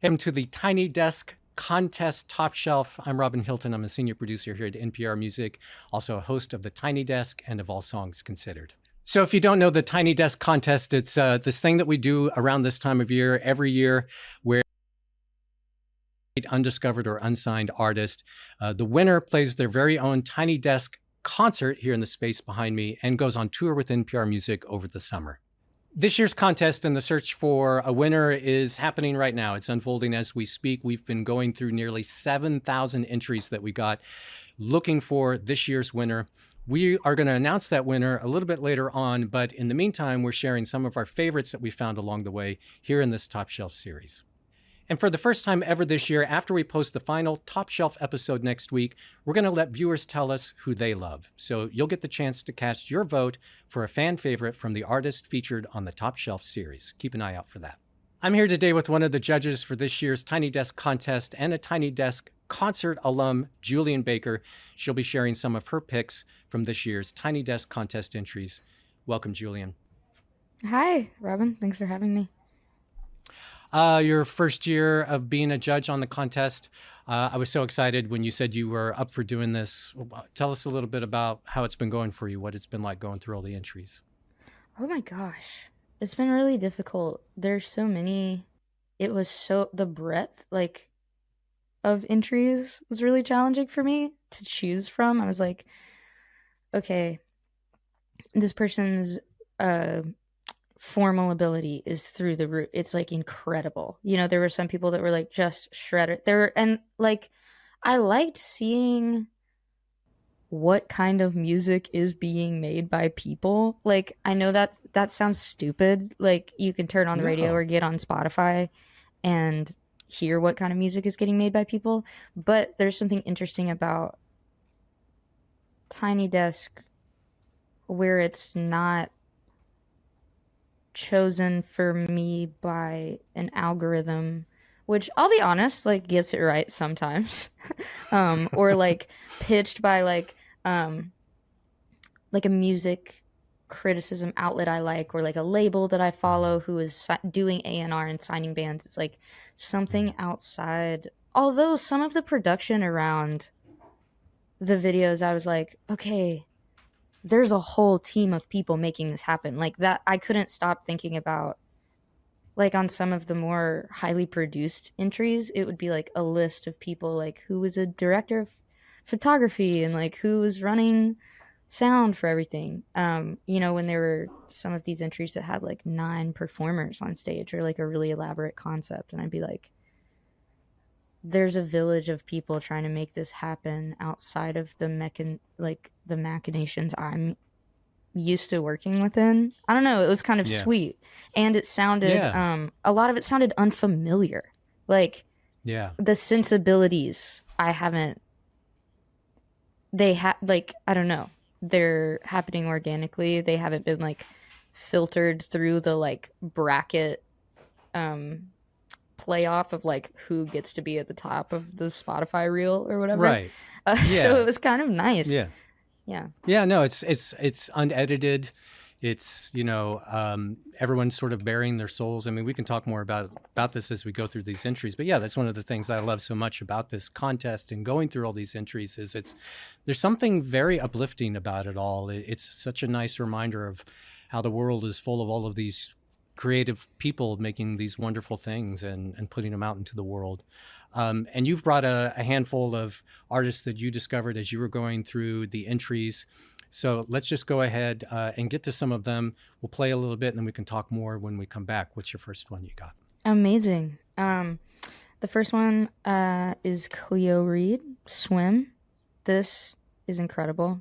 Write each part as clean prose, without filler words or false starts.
Welcome to the Tiny Desk Contest Top Shelf. I'm Robin Hilton. I'm a senior producer here at NPR Music, also a host of the Tiny Desk and of All Songs Considered. So if you don't know the Tiny Desk Contest, it's this thing that we do around this time of year, every year, where undiscovered or unsigned artist. The winner plays their very own Tiny Desk concert here in the space behind me and goes on tour with NPR Music over the summer. This year's contest and the search for a winner is happening right now. It's unfolding as we speak. We've been going through nearly 7,000 entries that we got looking for this year's winner. We are going to announce that winner a little bit later on, but in the meantime, we're sharing some of our favorites that we found along the way here in this Top Shelf series. And for the first time ever this year, after we post the final Top Shelf episode next week, we're going to let viewers tell us who they love. So you'll get the chance to cast your vote for a fan favorite from the artist featured on the Top Shelf series. Keep an eye out for that. I'm here today with one of the judges for this year's Tiny Desk contest and a Tiny Desk concert alum, Julien Baker. She'll be sharing some of her picks from this year's Tiny Desk contest entries. Welcome, Julien. Hi, Robin. Thanks for having me. Your first year of being a judge on the contest. I was so excited when you said you were up for doing this. Tell us a little bit about how it's been going for you, what it's been like going through all the entries. Oh my gosh. It's been really difficult. There's so many. The breadth, of entries was really challenging for me to choose from. I was like, okay, this person's, formal ability is through the roof. It's incredible. There were some people that were just shredded. I liked seeing what kind of music is being made by people. I know that sounds stupid. You can turn on the radio or get on Spotify and hear what kind of music is getting made by people. But there's something interesting about Tiny Desk where it's not chosen for me by an algorithm, which I'll be honest, gets it right sometimes. Or pitched by a music criticism outlet I like, or a label that I follow who is doing A&R and signing bands. It's something outside. Although some of the production around the videos, I was like, okay, there's a whole team of people making this happen. That, I couldn't stop thinking about, on some of the more highly produced entries, it would be a list of people, who was a director of photography and who was running sound for everything. When there were some of these entries that had 9 performers on stage or a really elaborate concept, and I'd be like, there's a village of people trying to make this happen outside of the machinations I'm used to working within. I don't know. It was kind of sweet, and it sounded a lot of it sounded unfamiliar. The sensibilities I haven't. They I don't know. They're happening organically. They haven't been filtered through the bracket. Playoff of who gets to be at the top of the Spotify reel or whatever. Right. So it was kind of nice. Yeah. No, it's unedited. It's, everyone's sort of bearing their souls. I mean, we can talk more about this as we go through these entries, but that's one of the things I love so much about this contest and going through all these entries is there's something very uplifting about it all. It's such a nice reminder of how the world is full of all of these creative people making these wonderful things and putting them out into the world. And you've brought a handful of artists that you discovered as you were going through the entries. So let's just go ahead and get to some of them. We'll play a little bit and then we can talk more when we come back. What's your first one you got? Amazing. The first one is Cleo Reed, Swim. This is incredible.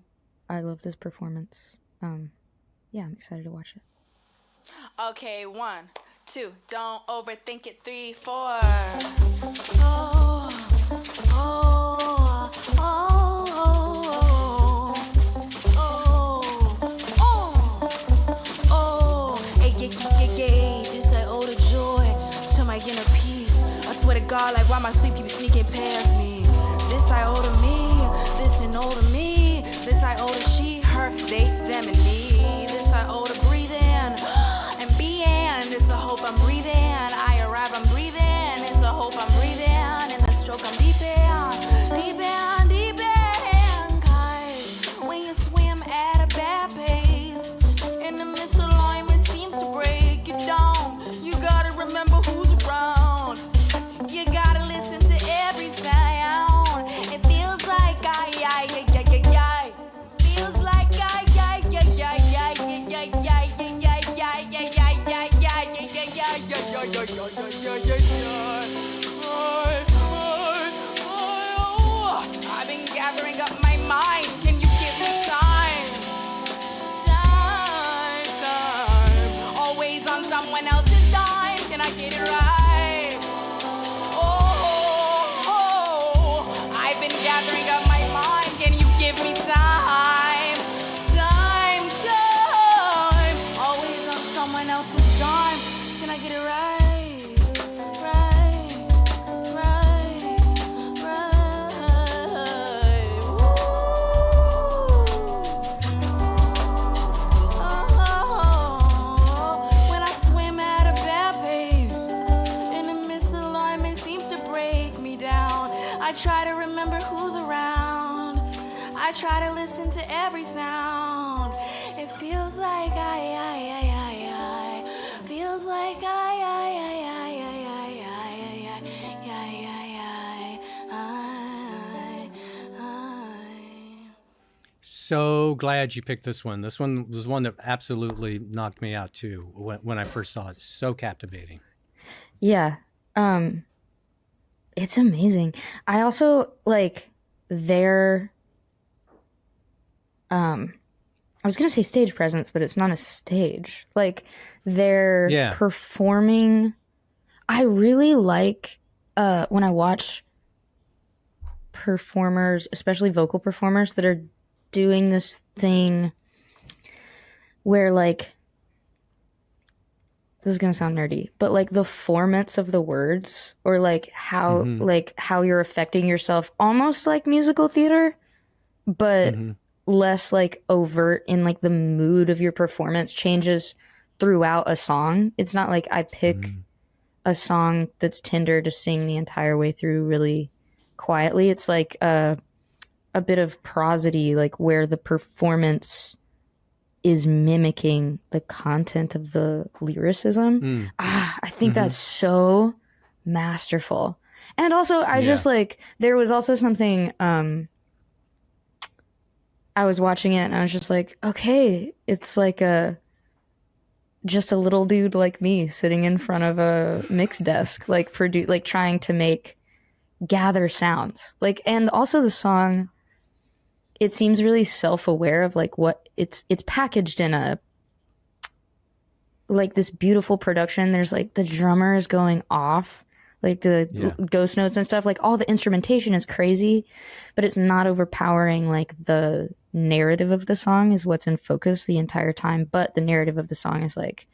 I love this performance. I'm excited to watch it. Okay, 1, 2, don't overthink it, 3, 4. Oh, oh, oh, oh, oh, oh, oh, hey, yeah, this I owe the joy to my inner peace. I swear to God, why my sleep keeps sneaking past me. This I owe to me, this and owe to me. This I owe to she, her, they, them, and me. This I owe to breathing. It's a hope I'm breathing. I arrive, I'm breathing. It's a hope I've been gathering up my mind. Can you give me time? Time. Always on someone else's dime. Can I get it right? I've been gathering up my mind. Can you give me time? Time. Always on someone else's dime. Can I get it right? I try to remember who's around. I try to listen to every sound. It feels like I feels like I. So glad you picked this one. This one was one that absolutely knocked me out too when I first saw it. So captivating. Yeah. It's amazing. I also like their I was gonna say stage presence, but it's not a stage. Like their performing. I really like when I watch performers, especially vocal performers, that are doing this thing where like, this is gonna sound nerdy, but like the formats of the words, or like how how you're affecting yourself, almost like musical theater, but less like overt in like the mood of your performance changes throughout a song. It's not like I pick a song that's tender to sing the entire way through really quietly. It's like a bit of prosody, like where the performance is mimicking the content of the lyricism. I think that's so masterful. And also I just like, there was also something, I was watching it and I was just like, okay, it's like just a little dude like me sitting in front of a mix desk, like trying to gather sounds. Like, and also the song, it seems really self-aware of like what it's packaged in a like this beautiful production. There's like the drummer is going off, like the ghost notes and stuff. Like all the instrumentation is crazy, but it's not overpowering. Like the narrative of the song is what's in focus the entire time. But the narrative of the song is like,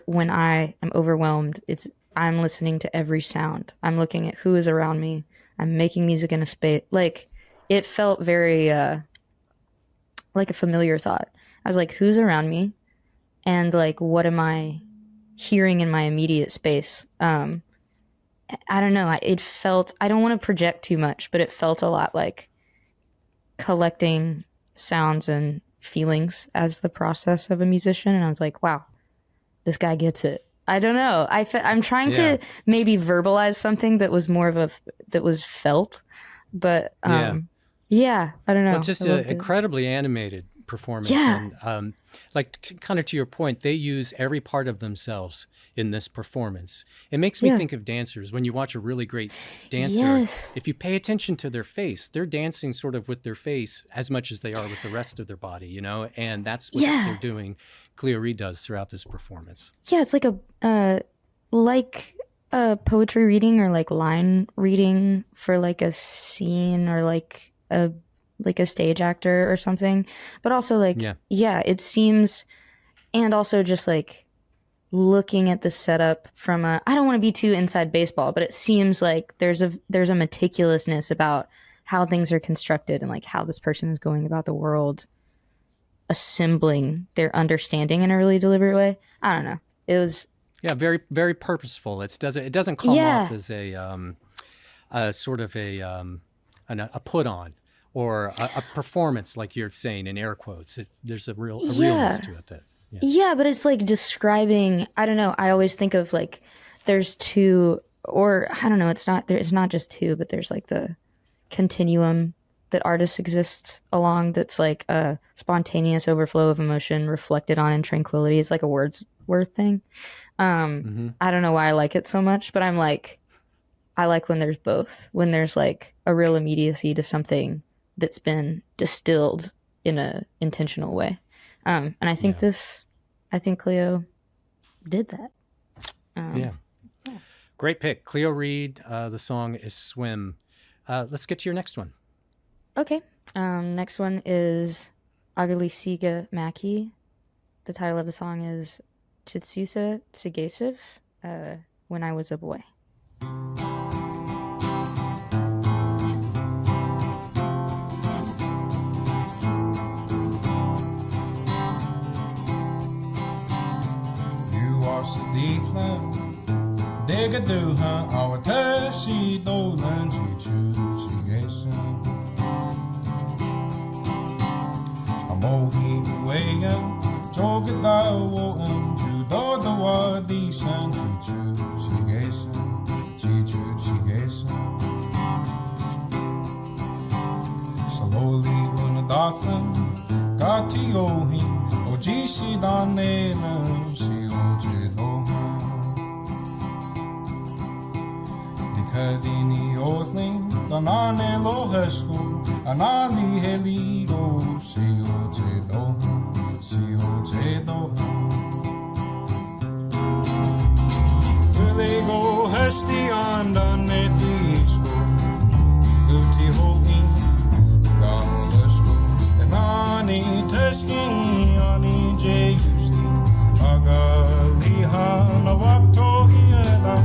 when I am overwhelmed, I'm listening to every sound. I'm looking at who is around me. I'm making music in a space. Like, it felt very like a familiar thought. I was like, who's around me? And like, what am I hearing in my immediate space? I don't know. It felt, I don't want to project too much, but it felt a lot like collecting sounds and feelings as the process of a musician. And I was like, wow, this guy gets it. I don't know. I'm trying to maybe verbalize something that was more of that was felt, but I don't know. Well, just an incredibly animated performance. Yeah. And like kind of to your point, they use every part of themselves in this performance. It makes me think of dancers. When you watch a really great dancer, if you pay attention to their face, they're dancing sort of with their face as much as they are with the rest of their body, you know? And that's what they're doing. Cleo Reed does throughout this performance. Yeah, it's like a poetry reading or like line reading for like a scene or like a stage actor or something. But also like, it seems, and also just like looking at the setup from I don't want to be too inside baseball, but it seems like there's a meticulousness about how things are constructed and like how this person is going about the world, assembling their understanding in a really deliberate way. I don't know. It was very, very purposeful. It doesn't come off as a sort of a put on or a performance, like you're saying in air quotes. There's a realness to it that. Yeah, but it's like describing, I don't know, I always think of like there's two, or I don't know, it's not just two, but there's like the continuum that artists exist along, that's like a spontaneous overflow of emotion reflected on in tranquility. It's like a self-worth thing. Mm-hmm. I don't know why I like it so much, but I'm like, I like when there's both, when there's like a real immediacy to something that's been distilled in a intentional way. And I think Cleo did that. Yeah. Great pick. Cleo Reed. The song is Swim. Let's get to your next one. Okay. Next one is Agalisiga Mackey. The title of the song is Chitsusa Tsugasev, When I Was a Boy. Siditlan Dega duha awatashi dolan chichu chigesan Amohi wayan jogada woan judo the wadi san chichu chigesan Slowly unadathan gati ohi ojishi danena si Kadini Othling, Danane Lohesku, Anali Helido, Sio Tedo. Will go Hesti on Danetisco, Guti Holding, Galesco, Danani Tesking, Ani Justi, Agaliha, Novakto Hieda.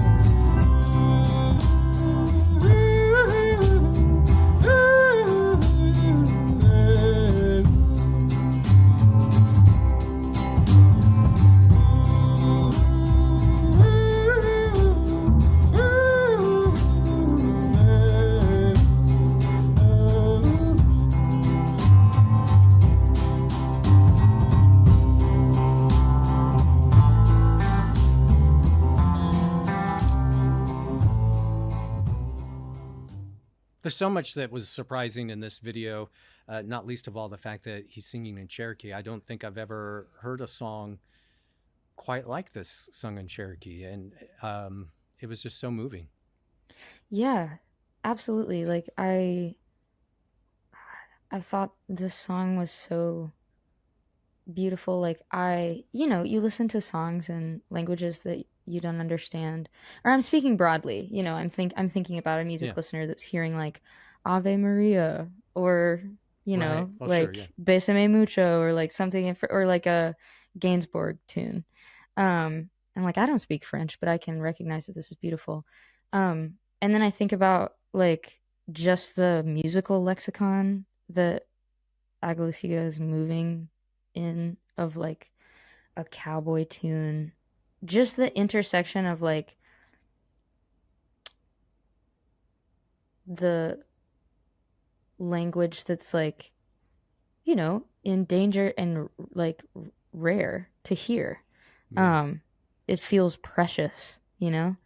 There's so much that was surprising in this video, not least of all the fact that he's singing in Cherokee. I don't think I've ever heard a song quite like this sung in Cherokee, and it was just so moving. Yeah, absolutely. Like I thought this song was so beautiful. Like you listen to songs in languages that you don't understand, or I'm speaking broadly, I'm thinking about a music listener that's hearing like Ave Maria or Besame Mucho or like something, or like a Gainsbourg tune. I'm like, I don't speak French, but I can recognize that this is beautiful. And then I think about like just the musical lexicon that Agalisiga is moving in, of like a cowboy tune, just the intersection of like the language that's like, in danger and like rare to hear. It feels precious, to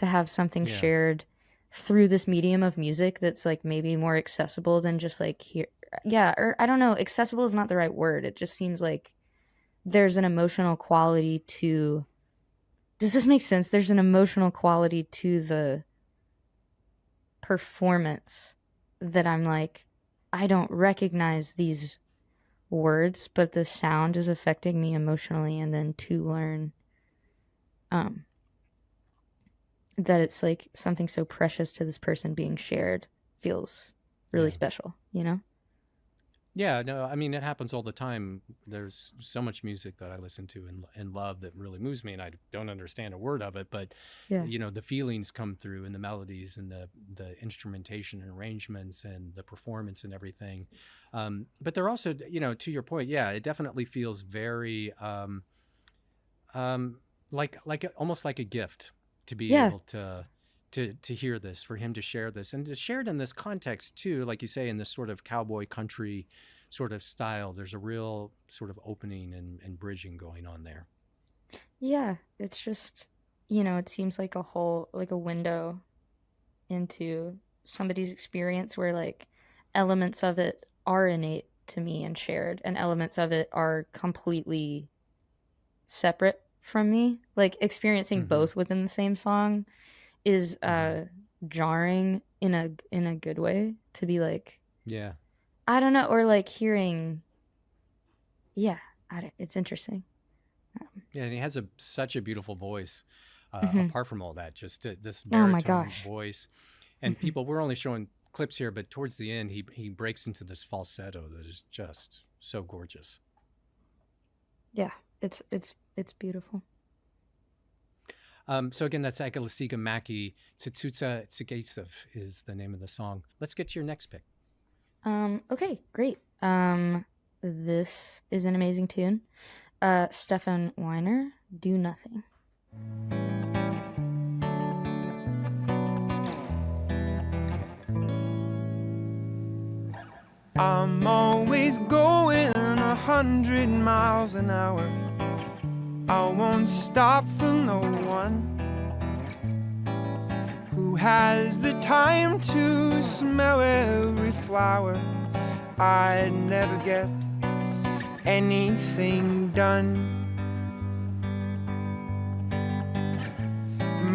have something shared through this medium of music that's like maybe more accessible than just like here. Yeah, or I don't know, accessible is not the right word. It just seems like there's an emotional quality to... Does this make sense? There's an emotional quality to the performance that I'm like, I don't recognize these words, but the sound is affecting me emotionally, and then to learn that it's like something so precious to this person being shared feels really special, Yeah, no, I mean, it happens all the time. There's so much music that I listen to and love that really moves me, and I don't understand a word of it, but the feelings come through in the melodies and the instrumentation and arrangements and the performance and everything. But they're also, to your point, it definitely feels very like almost like a gift to be able to hear this, for him to share this, and to share it in this context too, like you say, in this sort of cowboy country sort of style. There's a real sort of opening and bridging going on there. Yeah, it's just, it seems like a window into somebody's experience where like elements of it are innate to me and shared, and elements of it are completely separate from me. Like experiencing both within the same song is jarring in a good way, to be like, Yeah. I don't know, or like hearing, it's interesting. Yeah, and he has such a beautiful voice. Mhm. Apart from all that, just this Oh my baritone gosh. voice. And people, we're only showing clips here, but towards the end, he breaks into this falsetto that is just so gorgeous. Yeah, it's beautiful. So again, that's Agalisiga Mackey. Tsutsuta Tsigasev is the name of the song. Let's get to your next pick. Okay, great. This is an amazing tune. Stefan Weiner, Do Nothing. I'm always going 100 miles an hour. I won't stop for no one. Who has the time to smell every flower? I'd never get anything done.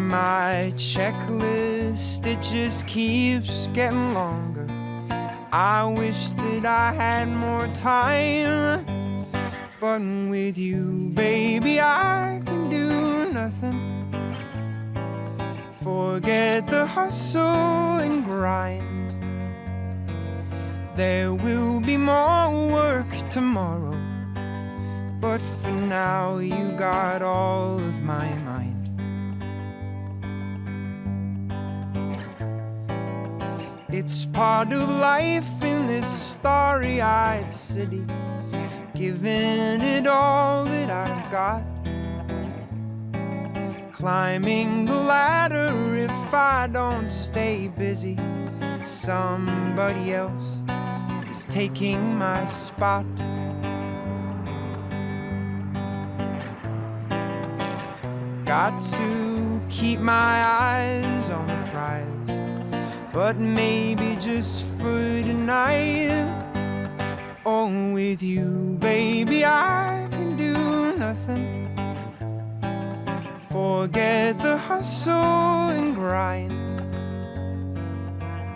My checklist, it just keeps getting longer. I wish that I had more time, but with you, baby, I can do nothing. Forget the hustle and grind. There will be more work tomorrow, but for now, you got all of my mind. It's part of life in this starry-eyed city, giving it all that I've got. Climbing the ladder if I don't stay busy. Somebody else is taking my spot. Got to keep my eyes on the prize, but maybe just for tonight. Oh, with you, baby, I can do nothing. Forget the hustle and grind.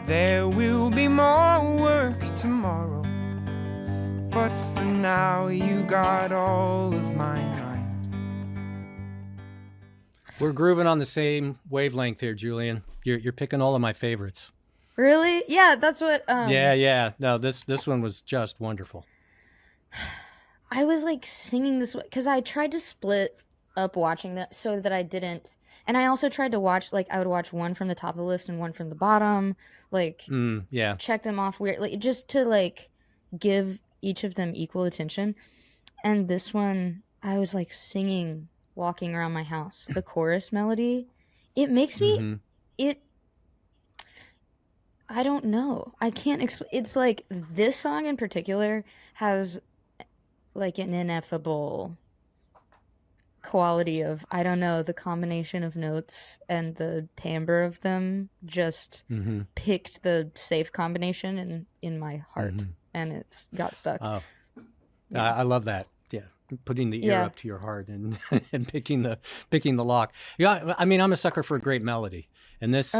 There will be more work tomorrow, but for now, you got all of my mind. We're grooving on the same wavelength here, Julien. You're picking all of my favorites. Really? Yeah, that's what. Yeah. No, this one was just wonderful. I was like singing this because I tried to split up watching that so that I didn't. And I also tried to watch, like, I would watch one from the top of the list and one from the bottom, like, Yeah. check them off weird, like, just to like give each of them equal attention. And this one, I was like singing, walking around my house. The chorus melody, it makes me I don't know. I can't explain. It's like this song in particular has like an ineffable quality of, I don't know, the combination of notes and the timbre of them just picked the safe combination in my heart, and it's got stuck. I love that. Yeah, putting the ear up to your heart and and picking the lock. Yeah, I mean, I'm a sucker for a great melody. And this,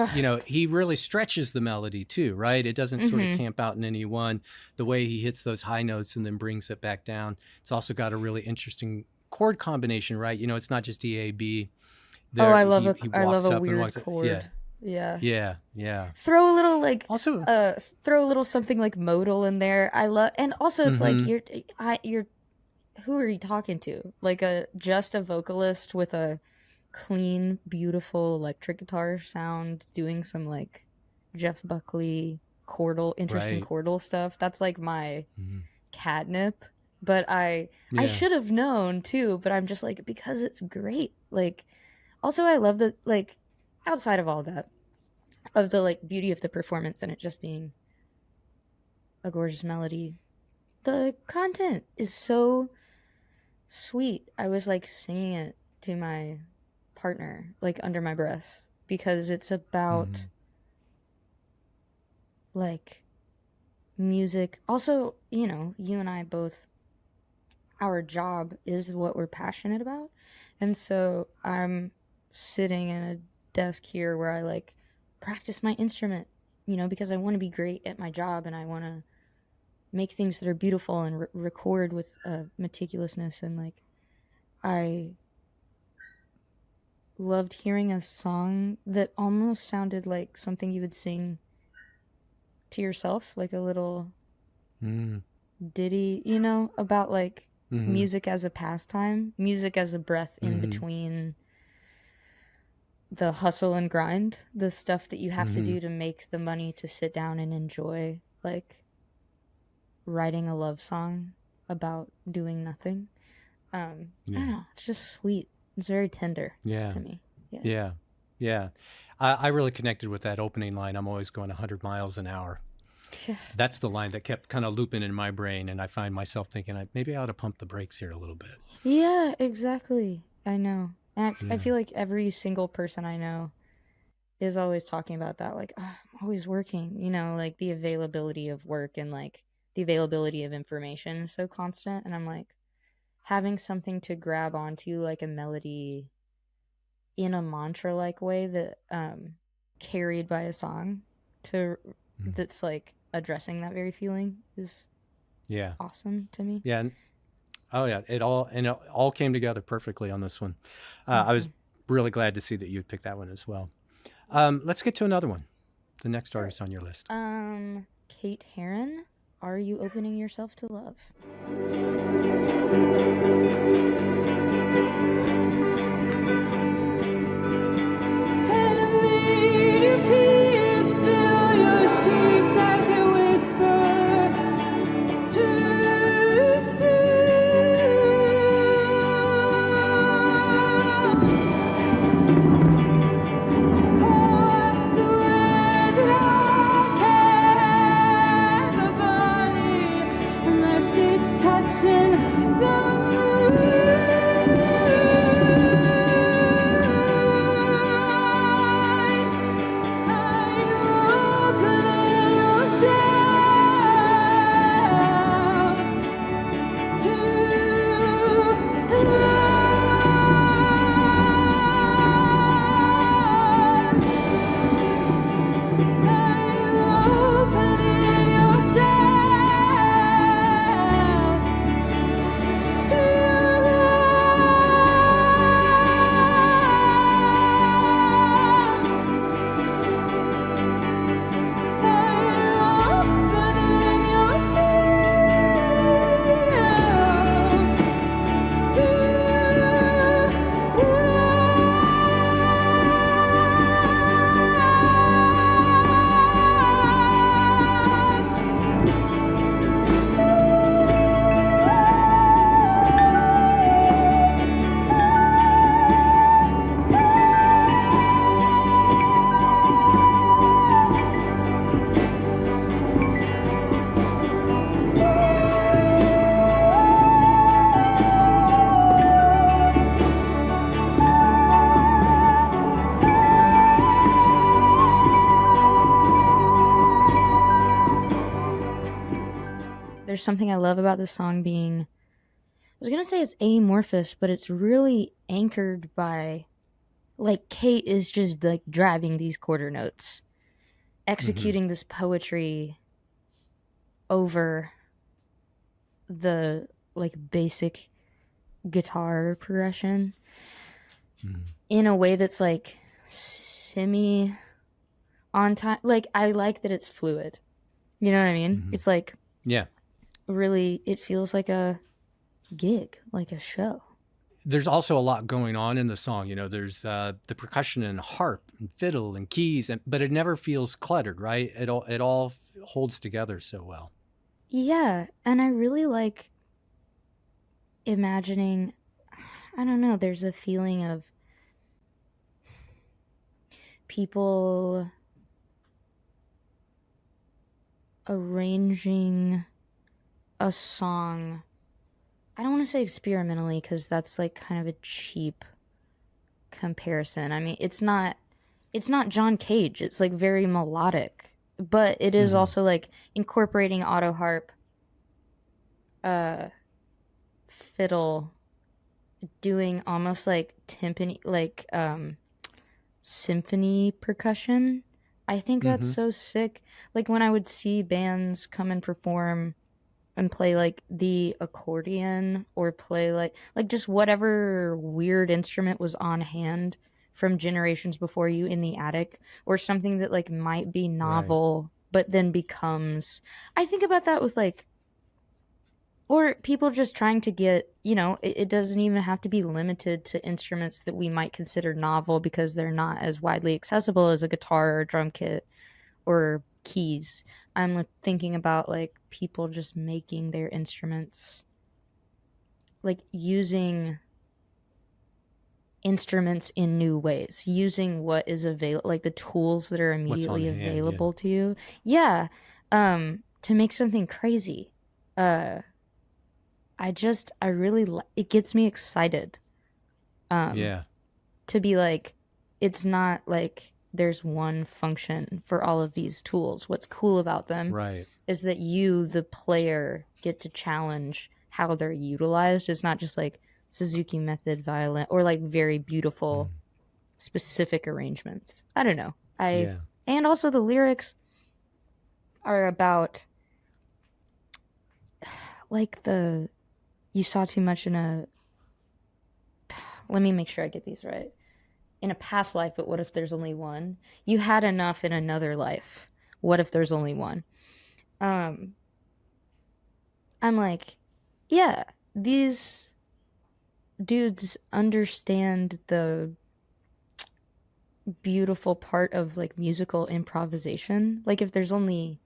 he really stretches the melody too, right? It doesn't sort of camp out in any one. The way he hits those high notes and then brings it back down. It's also got a really interesting chord combination, right? It's not just E, A, B. I love a weird chord. Yeah. Throw a little throw a little something like modal in there. I love, and also it's like you're who are you talking to? Like just a vocalist with a clean, beautiful electric guitar sound doing some like Jeff Buckley interesting chordal stuff. That's like my catnip. But I should have known too, but I'm just like, because it's great. Like, also I love the, like, outside of all that, of the like beauty of the performance and it just being a gorgeous melody, the content is so sweet. I was like singing it to my partner, like under my breath, because it's about like music. Also, you and I both our job is what we're passionate about. And so I'm sitting in a desk here where I like practice my instrument, you know, because I want to be great at my job and I want to make things that are beautiful and record with meticulousness. And like, I loved hearing a song that almost sounded like something you would sing to yourself, like a little ditty, you know, about like music as a pastime, music as a breath in between the hustle and grind, the stuff that you have to do to make the money to sit down and enjoy, like writing a love song about doing nothing. I don't know, it's just sweet. It's very tender to me. Yeah. I really connected with that opening line. I'm always going 100 miles an hour. Yeah. That's the line that kept kind of looping in my brain, and I find myself thinking, maybe I ought to pump the brakes here a little bit. Yeah, exactly. I know. And I feel like every single person I know is always talking about that. Like, oh, I'm always working, you know, like the availability of work and like the availability of information is so constant. And I'm like, having something to grab onto, like a melody in a mantra-like way that carried by a song that's like addressing that very feeling is awesome to me. Yeah. It all came together perfectly on this one. I was really glad to see that you'd pick that one as well. Let's get to another one. The next artist on your list. Kate Heron, Are You Opening Yourself to Love? Tears fill your sheets as you whisper too soon. Oh, I swear that I can't the body unless it's touching the There's something I love about this song being, I was going to say it's amorphous, but it's really anchored by, like, Kate is just like driving these quarter notes, executing this poetry over the like basic guitar progression in a way that's like semi on time. Like, I like that it's fluid. You know what I mean? It's like, really, it feels like a gig, like a show. There's also a lot going on in the song. You know, there's the percussion and harp and fiddle and keys, but it never feels cluttered, right? It all holds together so well. Yeah, and I really like imagining, I don't know, there's a feeling of people arranging a song. I don't want to say experimentally because that's like kind of a cheap comparison. I mean, it's not John Cage. It's like very melodic, but it is also like incorporating auto harp fiddle doing almost like timpani, like symphony percussion. I think that's so sick. Like when I would see bands come and perform and play like the accordion or play like just whatever weird instrument was on hand from generations before you in the attic, or something that like might be novel but then becomes, I think about that with like, or people just trying to get, it doesn't even have to be limited to instruments that we might consider novel because they're not as widely accessible as a guitar or a drum kit or keys. I'm like thinking about like people just making their instruments, like using instruments in new ways, using what is available, like the tools that are immediately available to you. Yeah. To make something crazy. I really, it gets me excited. To be like, it's not like there's one function for all of these tools. What's cool about them is that you, the player, get to challenge how they're utilized. It's not just like Suzuki method violin or like very beautiful specific arrangements. I don't know. And also the lyrics are about like you saw too much in a, let me make sure I get these right. In a past life, but what if there's only one? You had enough in another life. What if there's only one? I'm like, yeah, these dudes understand the beautiful part of like musical improvisation. Like if there's only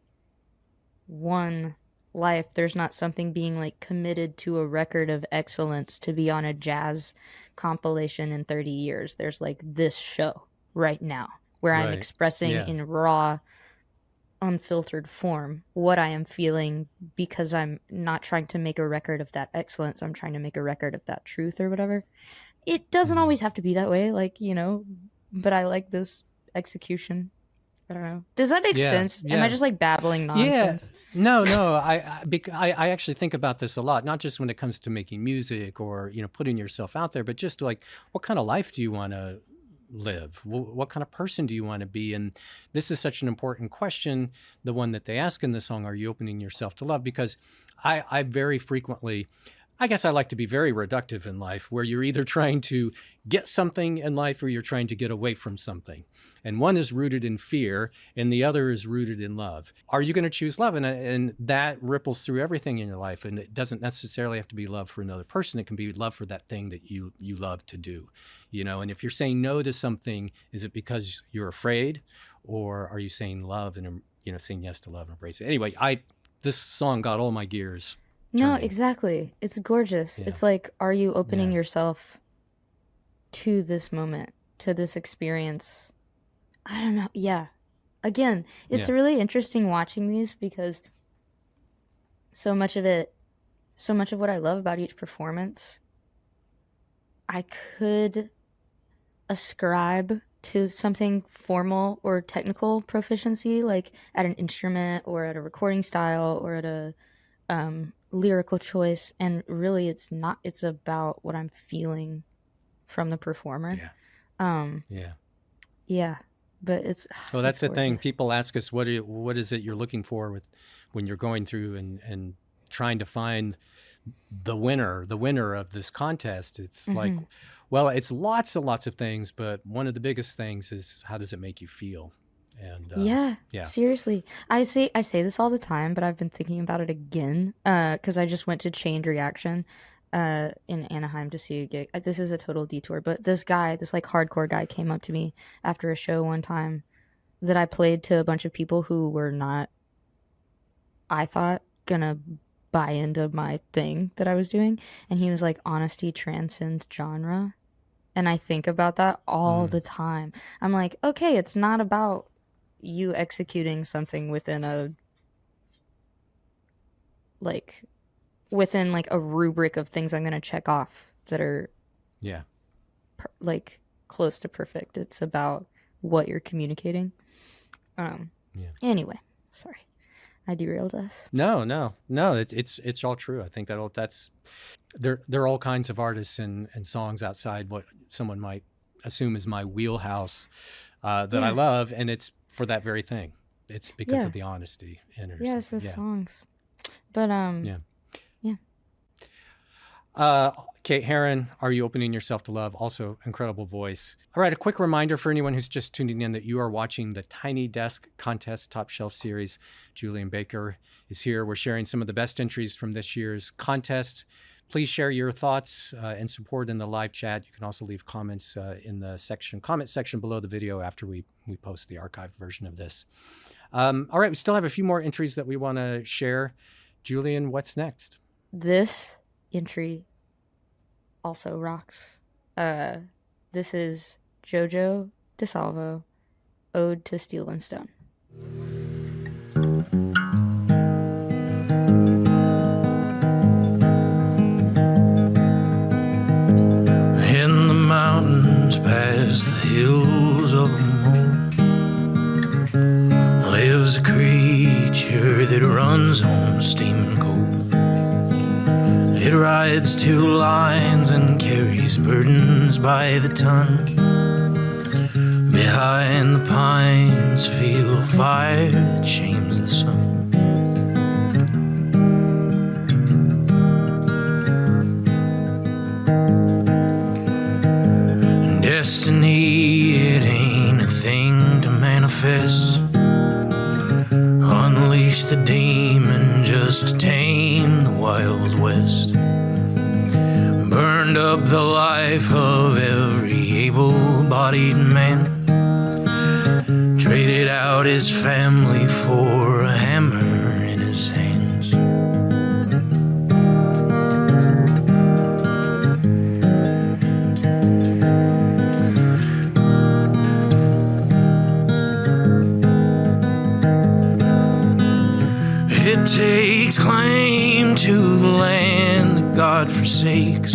one life, there's not something being like committed to a record of excellence to be on a jazz compilation in 30 years. There's like this show right now where I'm expressing in raw, unfiltered form what I am feeling, because I'm not trying to make a record of that excellence. I'm trying to make a record of that truth or whatever. It doesn't always have to be that way, like, but I like this execution. I don't know. Does that make sense? Am I just like babbling nonsense? No. I actually think about this a lot, not just when it comes to making music or, putting yourself out there, but just like, what kind of life do you want to live? What kind of person do you want to be? And this is such an important question, the one that they ask in the song, are you opening yourself to love? Because I very frequently, I guess I like to be very reductive in life, where you're either trying to get something in life or you're trying to get away from something. And one is rooted in fear and the other is rooted in love. Are you going to choose love? And that ripples through everything in your life. And it doesn't necessarily have to be love for another person. It can be love for that thing that you love to do, and if you're saying no to something, is it because you're afraid, or are you saying love and, saying yes to love and embrace it? Anyway, this song got all my gears turning. No, exactly. It's gorgeous. Yeah. It's like, are you opening yourself to this moment, to this experience? I don't know. Yeah. Again, it's really interesting watching these, because so much of what I love about each performance, I could ascribe to something formal or technical proficiency, like at an instrument or at a recording style or at a lyrical choice, and really it's not. It's about what I'm feeling from the performer. But it's well, that's the thing. People ask us, what is it you're looking for when you're going through and trying to find the winner of this contest? It's like, well, it's lots and lots of things, but one of the biggest things is, how does it make you feel? And seriously, I say this all the time, but I've been thinking about it again because I just went to Chained Reaction in Anaheim to see a gig. This is a total detour, but this like hardcore guy came up to me after a show one time that I played to a bunch of people who were not, I thought, gonna buy into my thing that I was doing, and he was like, honesty transcends genre. And I think about that all the time. I'm like, okay, it's not about you executing something within a rubric of things I'm going to check off that are close to perfect. It's about what you're communicating. Anyway, sorry. I derailed us. No. It's all true. I think that's there are all kinds of artists and songs outside what someone might assume is my wheelhouse that I love, and it's for that very thing. It's because of the honesty in it. It's the songs. But Kate Heron, Are You Opening Yourself to Love? Also incredible voice. All right, a quick reminder for anyone who's just tuning in that you are watching the Tiny Desk Contest Top Shelf Series. Julien Baker is here. We're sharing some of the best entries from this year's contest. Please share your thoughts and support in the live chat. You can also leave comments in the comment section below the video after we post the archived version of this. All right, we still have a few more entries that we want to share. Julien, what's next? this entry also rocks. This is JoJo DiSalvo, Ode to Steel and Stone. In the mountains past the hills of the moon lives a creature that runs on steam and coal. It rides two lines and carries burdens by the ton. Behind the pines feel a fire that shames the sun. Destiny, it ain't a thing to manifest. Unleash the demon just to tame the Wild West. Burned up the life of every able-bodied man. Traded out his family for a hammer in his hands. It takes claim to the land that God forsakes.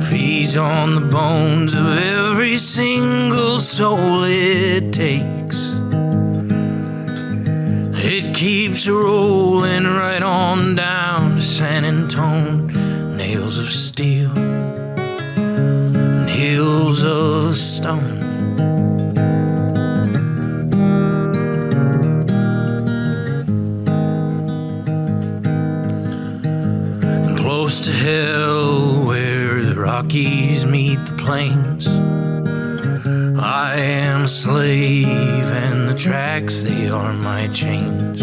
Feeds on the bones of every single soul it takes. It keeps rolling right on down to San Antone. Nails of steel and hills of stone. Close to hell where the Rockies meet the plains, I am a slave and the tracks, they are my chains.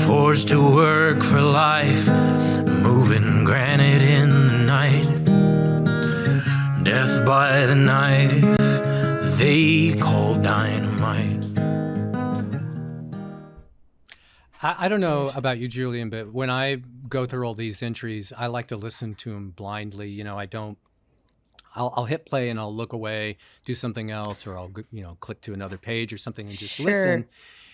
Forced to work for life, moving granite in the night. Death by the knife, they call dynamite. I don't know about you, Julien, but when I go through all these entries, I like to listen to them blindly. You know, I'll hit play and I'll look away, do something else, or I'll, click to another page or something and just listen.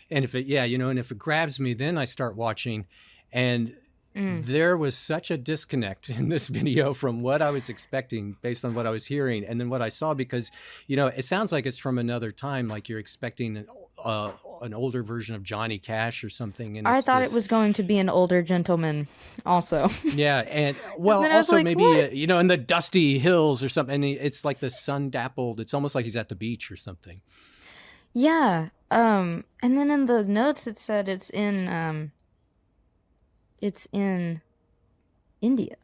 And if it grabs me, then I start watching. And there was such a disconnect in this video from what I was expecting based on what I was hearing and then what I saw, because, it sounds like it's from another time, like you're expecting an older version of Johnny Cash or something. And I thought it was going to be an older gentleman also. Yeah. And well, and also like, maybe, in the dusty hills or something. And it's like the sun dappled. It's almost like he's at the beach or something. Yeah. And then in the notes, it said it's in India.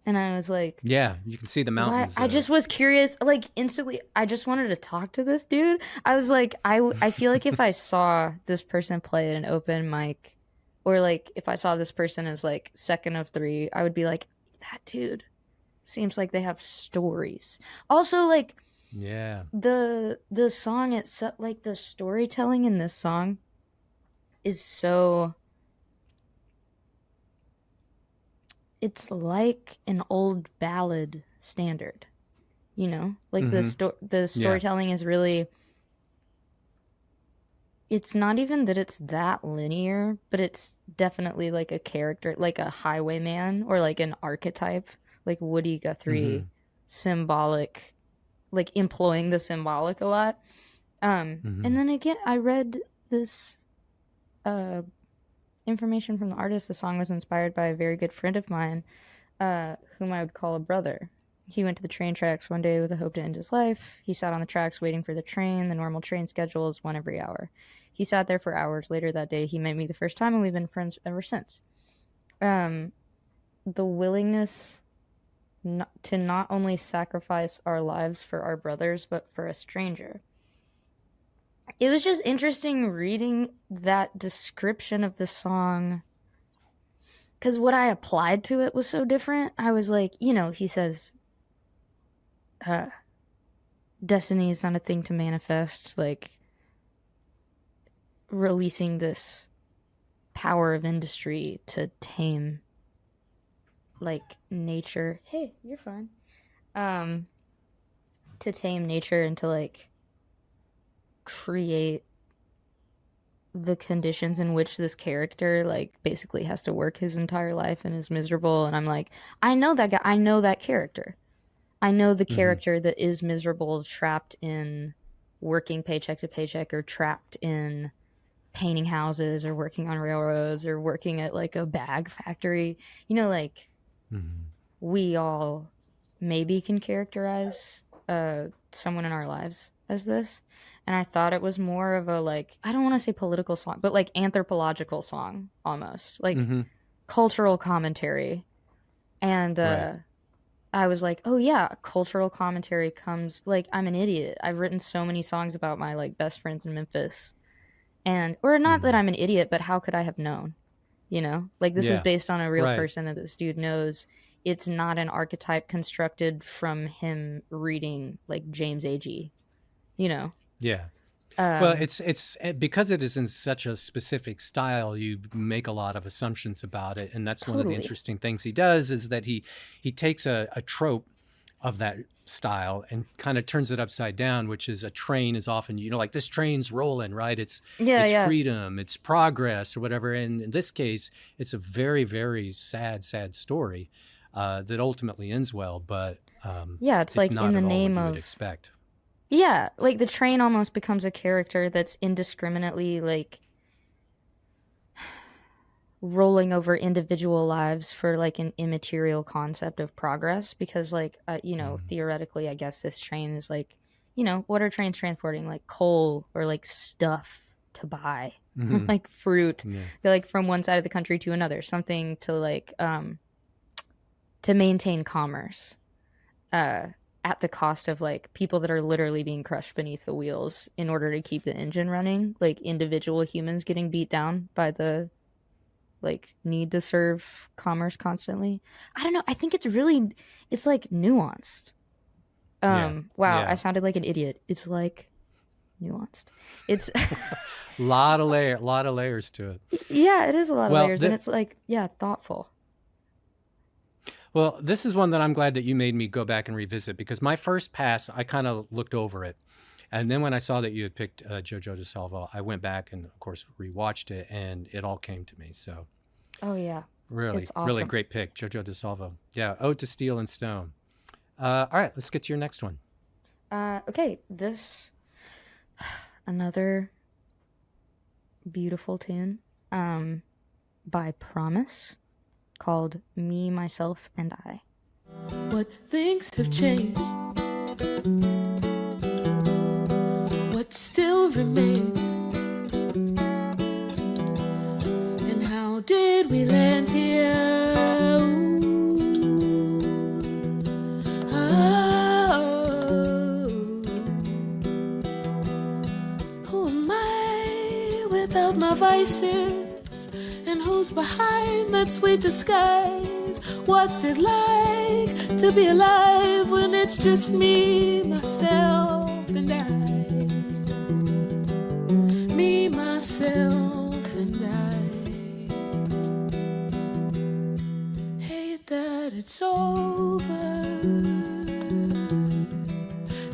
And I was like, yeah, you can see the mountains. I just was curious, like instantly. I just wanted to talk to this dude. I was like, I feel like if I saw this person play an open mic, or like if I saw this person as like second of three, I would be like, that dude seems like they have stories. Also, like, yeah, the song itself, like the storytelling in this song is so. It's like an old ballad standard, like the storytelling is really, it's not even that it's that linear, but it's definitely like a character, like a highwayman or like an archetype, like Woody Guthrie, symbolic, like employing the symbolic a lot. And then again, I read this information from the artist. The song was inspired by a very good friend of mine, whom I would call a brother. He went to the train tracks one day with the hope to end his life. He sat on the tracks waiting for the train. The normal train schedule is one every hour. He sat there for hours. Later that day, he met me the first time, and we've been friends ever since. The willingness to not only sacrifice our lives for our brothers, but for a stranger. It was just interesting reading that description of the song, because what I applied to it was so different. I was like, he says, destiny is not a thing to manifest, like releasing this power of industry to tame like nature. Hey, you're fine. To tame nature and to like create the conditions in which this character like basically has to work his entire life and is miserable. And I'm like, I know that guy. I know that character. I know the character that is miserable, trapped in working paycheck to paycheck, or trapped in painting houses, or working on railroads, or working at like a bag factory. Like we all maybe can characterize someone in our lives as this. And I thought it was more of a, like, I don't want to say political song, but like anthropological song almost, like cultural commentary. And Right. I was like, oh yeah, cultural commentary comes, like, I'm an idiot. I've written so many songs about my like best friends in Memphis. And, or not that I'm an idiot, but how could I have known? Like this is Yeah. based on a real Right. person that this dude knows. It's not an archetype constructed from him reading like James Agee, Yeah. Well, it's because it is in such a specific style, you make a lot of assumptions about it. And that's one of the Totally. interesting things he does, is that he takes a trope of that style and kind of turns it upside down, which is a train is often, like this train's rolling, right? It's freedom, it's progress, or whatever. And in this case, it's a very, very sad story that ultimately ends well, but it's like not in the at all name what you of would expect. Yeah, like the train almost becomes a character that's indiscriminately like rolling over individual lives for like an immaterial concept of progress, because like theoretically I guess this train is like, what are trains transporting? Like coal, or like stuff to buy, like fruit. Yeah. They're like from one side of the country to another, something to like to maintain commerce. At the cost of like people that are literally being crushed beneath the wheels in order to keep the engine running, like individual humans getting beat down by the like need to serve commerce constantly. I don't know. I think it's like nuanced. Wow, Yeah. I sounded like an idiot. It's like nuanced. It's lot of layers to it. yeah, it is a lot of Well, layers, and it's like thoughtful. Well, this is one that I'm glad that you made me go back and revisit, because my first pass, I kind of looked over it. And then when I saw that you had picked JoJo DiSalvo, I went back and, of course, rewatched it, and it all came to me. So Oh yeah, really, it's awesome. really great pick, JoJo DiSalvo. Yeah, Ode to Steel and Stone. All right, let's get to your next one. Okay, this another beautiful tune by Promise, called Me, Myself, and I. What things have changed? What still remains? And how did we land here? Who am I without my vices? And who's behind that sweet disguise? What's it like to be alive when it's just me, myself, and I? Me, myself, and I. Hate that it's over.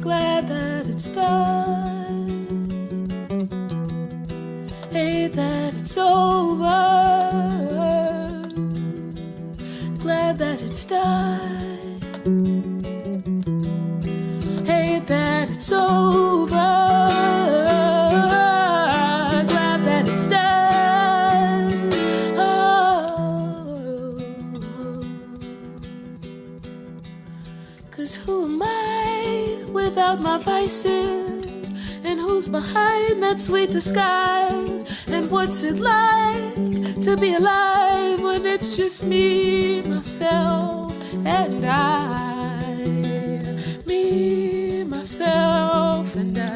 Glad that it's done. Hate that it's over. Glad that it's done. Hate that it's over. Glad that it's done. vices? And who's behind that sweet disguise? And what's it like to be alive when it's just me, myself, and I? Me, myself, and I.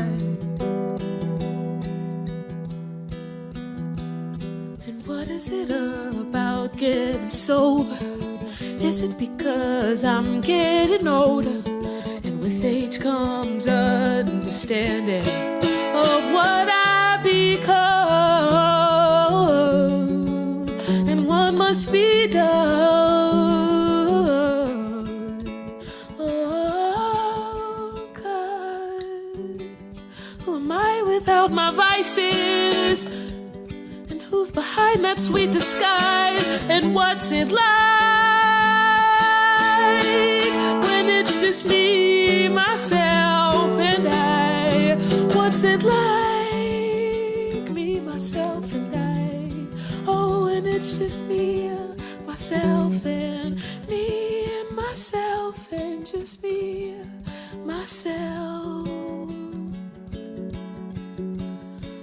And what is it about getting sober? Is it because I'm getting older? And with age comes understanding of what I become and what must be done. Oh, 'cause who am I without my vices? And who's behind that sweet disguise? And what's it like when it's just me, myself, and I? What's it like, me, myself, and I? Oh, and it's just me, myself, and me, and myself, and just me, myself,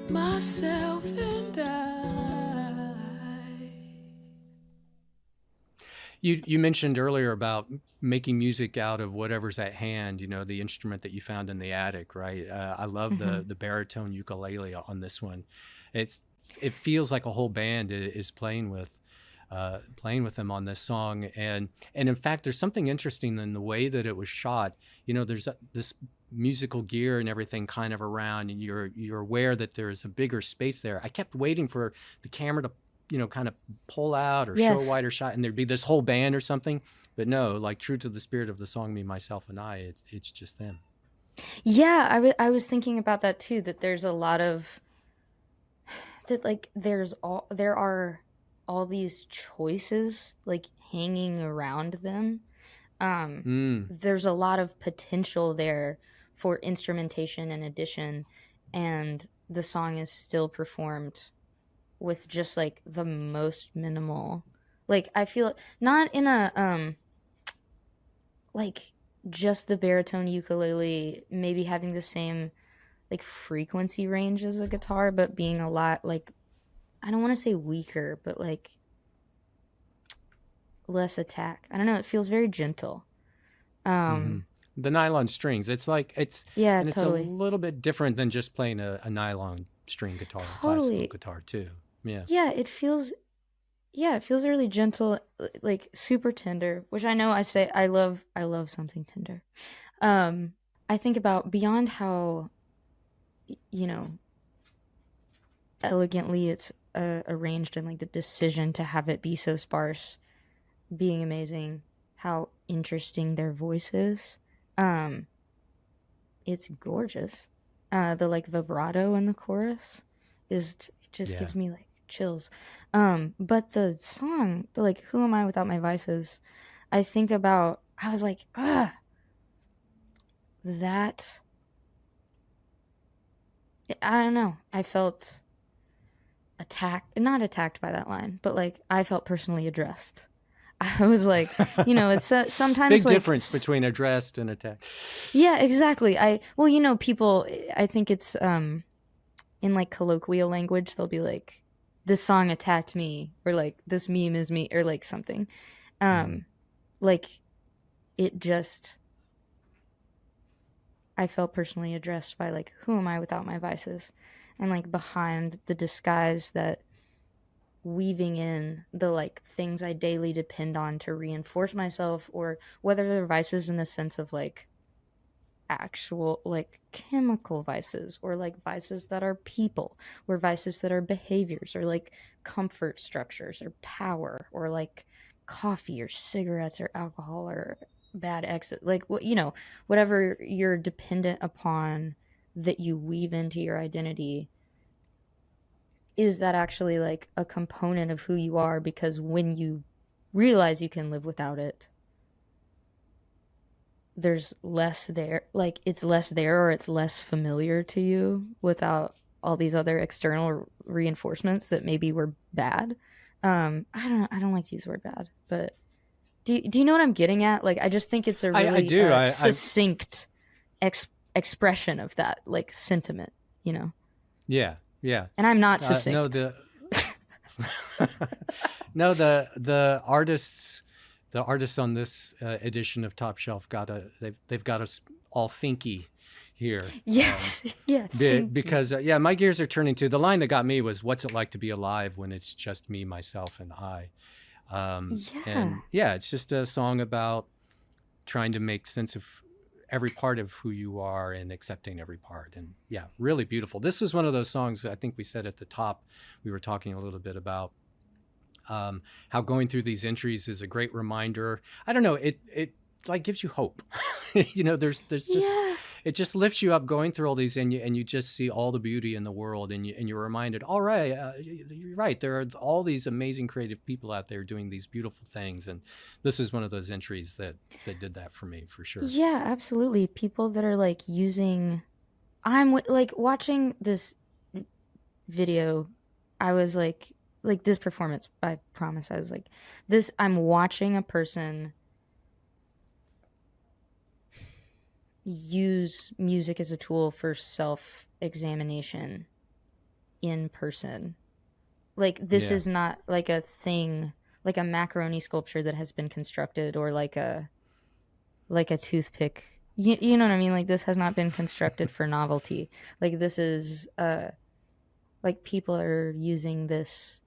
myself, and I. You mentioned earlier about making music out of whatever's at hand, you know, the instrument that you found in the attic, right? I love the baritone ukulele on this one. It feels like a whole band is playing with them on this song, and in fact, there's something interesting in the way that it was shot. You know, there's this musical gear and everything kind of around, and you're aware that there's a bigger space there. I kept waiting for the camera to, you know, kind of pull out or show a wider shot, and there'd be this whole band or something. But no, like true to the spirit of the song, Me, Myself, and I, it's just them. Yeah, I was thinking about that too, that there's a lot of that, like there are all these choices like hanging around them. There's a lot of potential there for instrumentation and addition, and the song is still performed with just like the most minimal, like I feel not in a like just the baritone ukulele maybe having the same like frequency range as a guitar, but being a lot like, I don't want to say weaker, but like less attack. I don't know, it feels very gentle. The nylon strings, it's like it's totally. a little bit different than just playing a nylon string guitar, classical guitar too. It feels really gentle, like super tender, which I know I say I love something tender. I think about beyond how, you know, elegantly it's arranged, and like the decision to have it be so sparse being amazing, how interesting their voice is. It's gorgeous. The like vibrato in the chorus gives me like chills. But the song, the like Who Am I Without My Vices, I think about, I was like, that, I don't know, I felt not attacked by that line, but like I felt personally addressed. I was like, you know, it's sometimes big like, difference between addressed and attacked. Yeah, exactly. You know, people, I think it's in like colloquial language, they'll be like, this song attacked me, or like this meme is me, or like something. Like it just, I felt personally addressed by like, who am I without my vices? And like behind the disguise, that weaving in the like things I daily depend on to reinforce myself, or whether they're vices in the sense of like actual like chemical vices, or like vices that are people, or vices that are behaviors, or like comfort structures, or power, or like coffee or cigarettes or alcohol or bad exit, like you know, whatever you're dependent upon that you weave into your identity, is that actually like a component of who you are? Because when you realize you can live without it, there's less there, like it's less there, or it's less familiar to you without all these other external reinforcements that maybe were bad. I don't like to use the word bad, but do you know what I'm getting at? Like I just think it's a really succinct expression of that like sentiment, you know. Yeah, yeah. And I'm not succinct. No, the artists on this edition of Top Shelf they've got us all thinky here. Yes. Yeah. Because my gears are turning to the line that got me was, "What's it like to be alive when it's just me, myself, and I?" And it's just a song about trying to make sense of every part of who you are and accepting every part. And really beautiful. This was one of those songs, I think we said at the top, we were talking a little bit about how going through these entries is a great reminder. I don't know, it like gives you hope. You know, there's just it just lifts you up going through all these, and you just see all the beauty in the world, and you're reminded, all right, you're right, there are all these amazing creative people out there doing these beautiful things, and this is one of those entries that did that for me, for sure. Yeah, absolutely. People that are like using, like watching this video, I was like this performance, I promise, I was like, I'm watching a person use music as a tool for self-examination in person. Like, this is not like a thing, like a macaroni sculpture that has been constructed, or like a toothpick. You know what I mean? Like, this has not been constructed for novelty. Like, this is like people are using this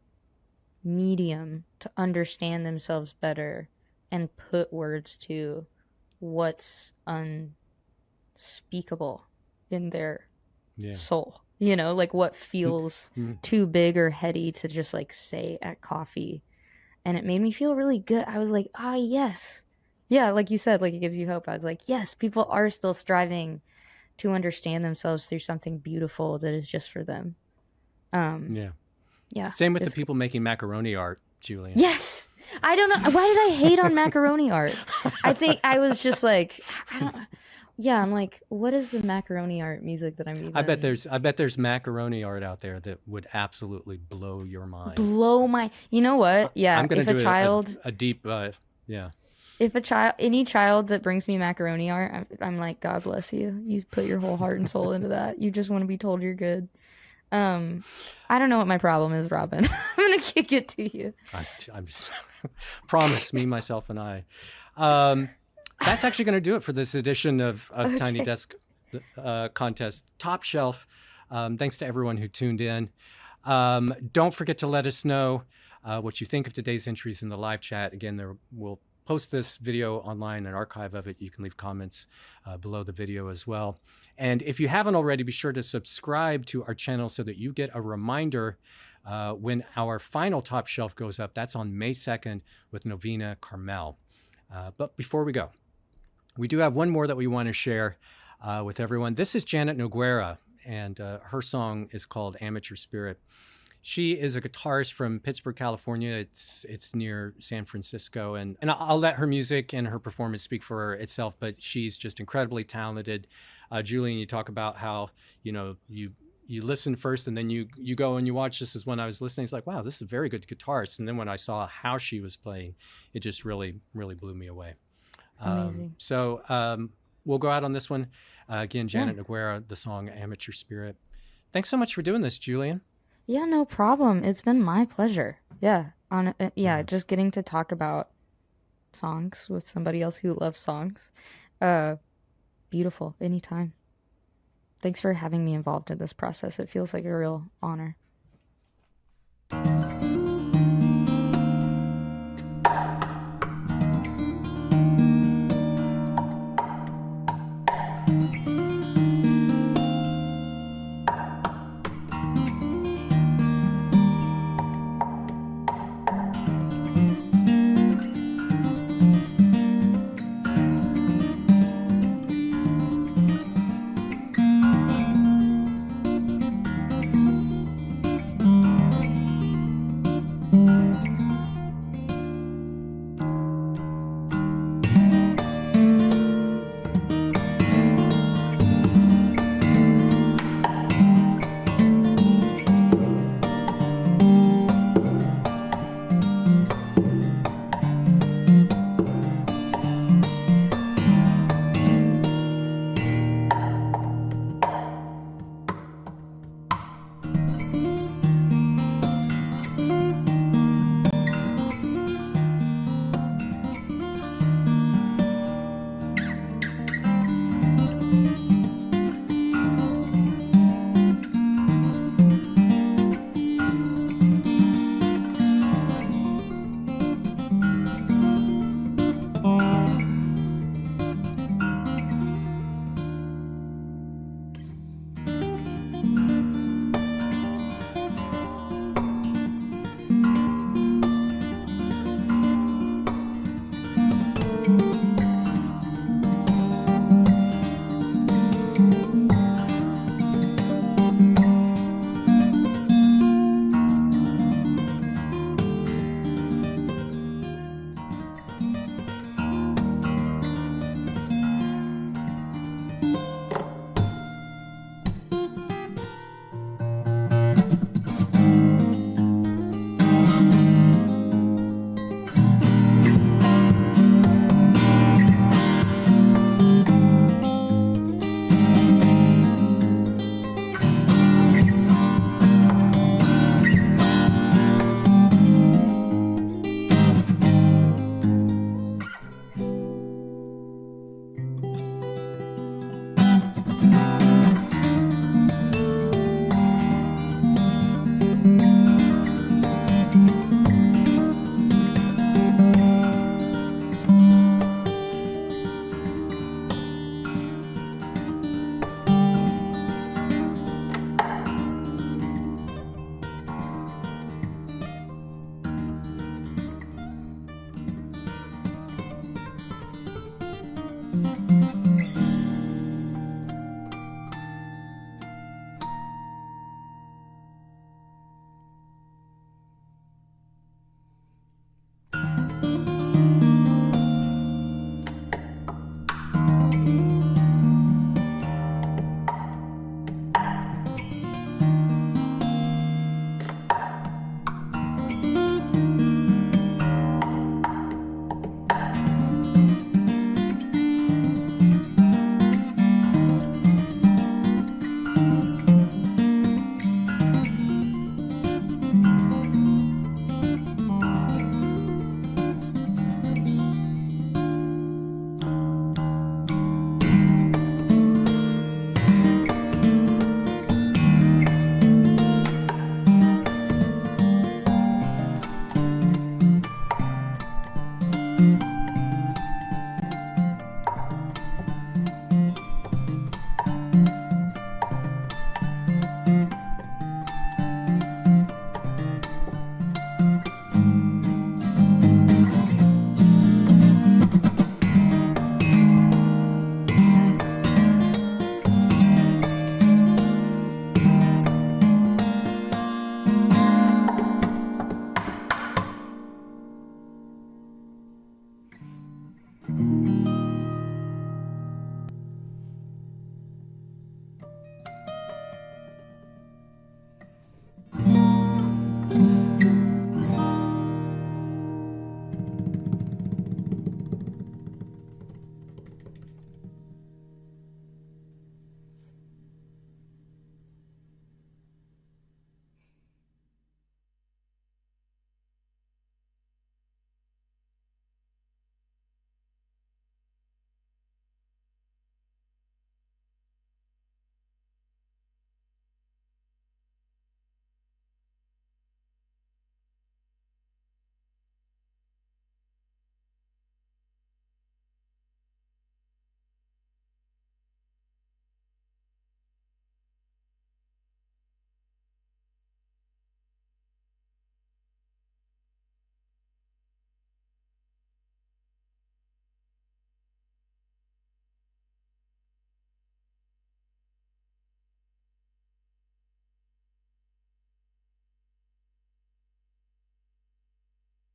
medium to understand themselves better and put words to what's unspeakable in their soul, you know, like what feels too big or heady to just like say at coffee. And it made me feel really good. I was like, yes, yeah, like you said, like it gives you hope. I was like, yes, people are still striving to understand themselves through something beautiful that is just for them. Same with the people making macaroni art, Julien. Yes. I don't know, why did I hate on macaroni art? I think I was just like, I'm like, what is the macaroni art music that I'm even... I bet there's macaroni art out there that would absolutely blow your mind. You know what? Yeah. I'm going to do a deep, If any child that brings me macaroni art, I'm like, God bless you. You put your whole heart and soul into that. You just want to be told you're good. I don't know what my problem is, Robin. I'm going to kick it to you. I'm just promise me, myself, and I. That's actually going to do it for this edition of Tiny Desk Contest Top Shelf. Thanks to everyone who tuned in. Don't forget to let us know what you think of today's entries in the live chat. Again, we'll post this video online, an archive of it. You can leave comments below the video as well. And if you haven't already, be sure to subscribe to our channel so that you get a reminder when our final Top Shelf goes up. That's on May 2nd with Novena Carmel. But before we go, we do have one more that we want to share with everyone. This is Janet Noguera, and her song is called Amateur Spirit. She is a guitarist from Pittsburgh, California. It's near San Francisco, and I'll let her music and her performance speak for itself, but she's just incredibly talented. Julien, you talk about how, you know, you listen first and then you go and you watch. This is when I was listening. It's like, wow, this is a very good guitarist. And then when I saw how she was playing, it just really, really blew me away. Amazing. So we'll go out on this one. Again, Janet Noguera, the song Amateur Spirit. Thanks so much for doing this, Julien. Yeah, no problem. It's been my pleasure. Yeah. Just getting to talk about songs with somebody else who loves songs. Beautiful. Anytime. Thanks for having me involved in this process. It feels like a real honor.